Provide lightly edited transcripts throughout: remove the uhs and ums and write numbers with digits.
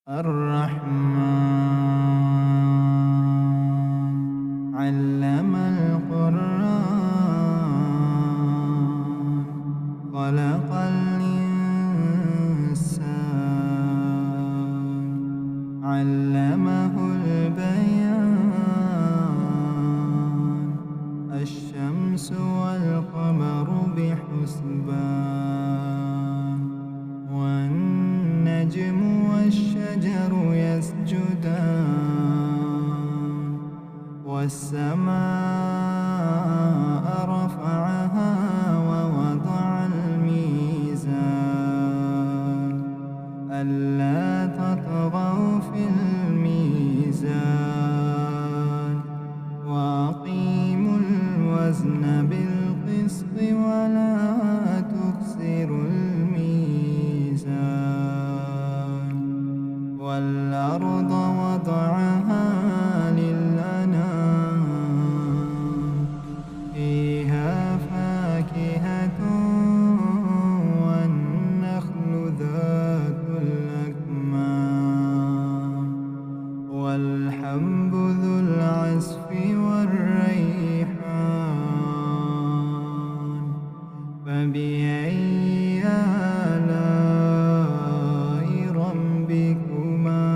الرحمن علم القرآن خلق الإنسان علمه البيان الشمس والقمر بحسبان والنجم والشجر يسجدان والسماء رفعها ووضع الميزان ألا تطغوا في الميزان وأقيموا الوزن بالقسط ولا تخسروا الميزان والأرض وضعها للأنام فيها فاكهة والنخل ذات الأكمام والحب ذو العصف والريحان فبأي آلاء ربكما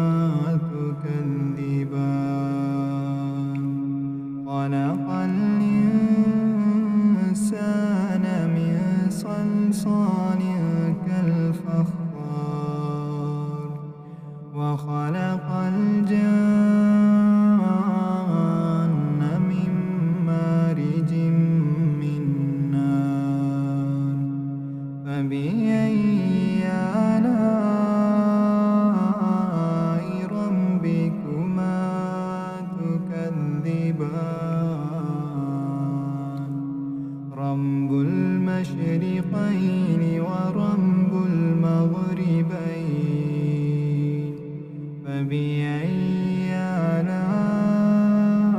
تكذبان خلق الإنسان من صلصال كالفخار وخلق الجان من مارج من نار فبأي آلاء ربكما تكذبان رب المشرقين ورب المغربين فبأي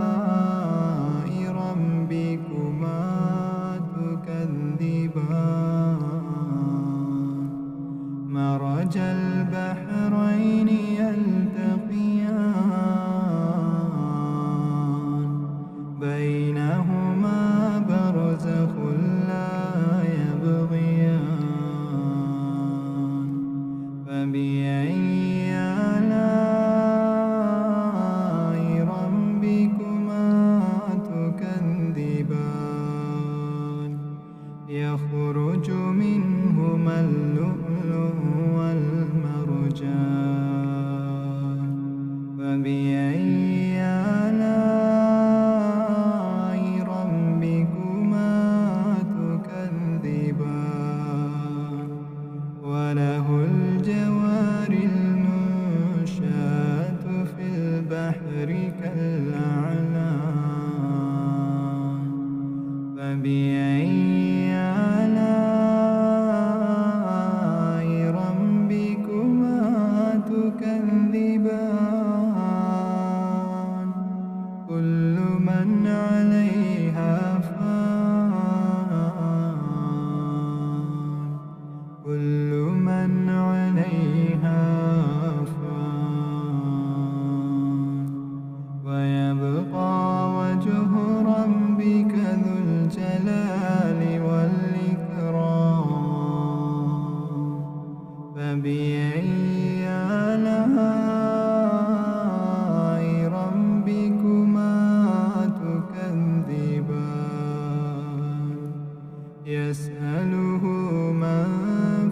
آلاء ربكما تكذبان مرج البحرين يلتقيان بينهما برزخ لا يبغيان فبأي آلاء ربكما تكذبان يخرج منهما اللؤلؤ والمرجان فبأي آلاء ربكما تكذبان وله الجوار المنشآت في البحر كالأعلام فبأي آلاء ربكما تكذبان كل من عليها فان كل من عليها فان ويبقى وجه ربك ذو الجلال والإكرام فبأي آلاء ربكما تكذبان يسأله من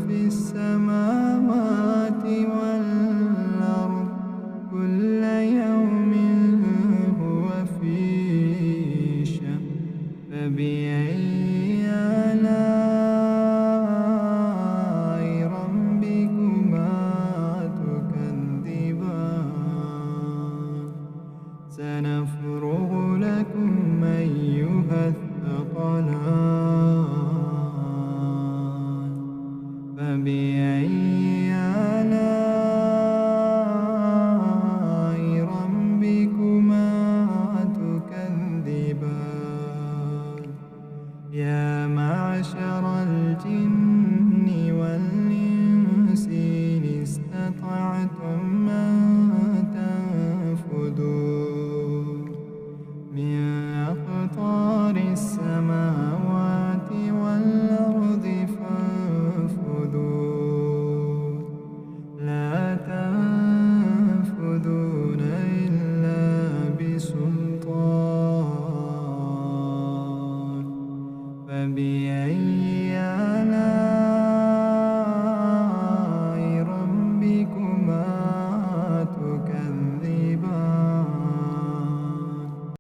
في السماوات والأرض كل يوم هو في شأن فبأي آلاء ربكما تكذبان سنفرغ لكم أيها الثقلان فبأي آلاء ربكما تكذبان يا معشر الجن والإنس إن استطعتم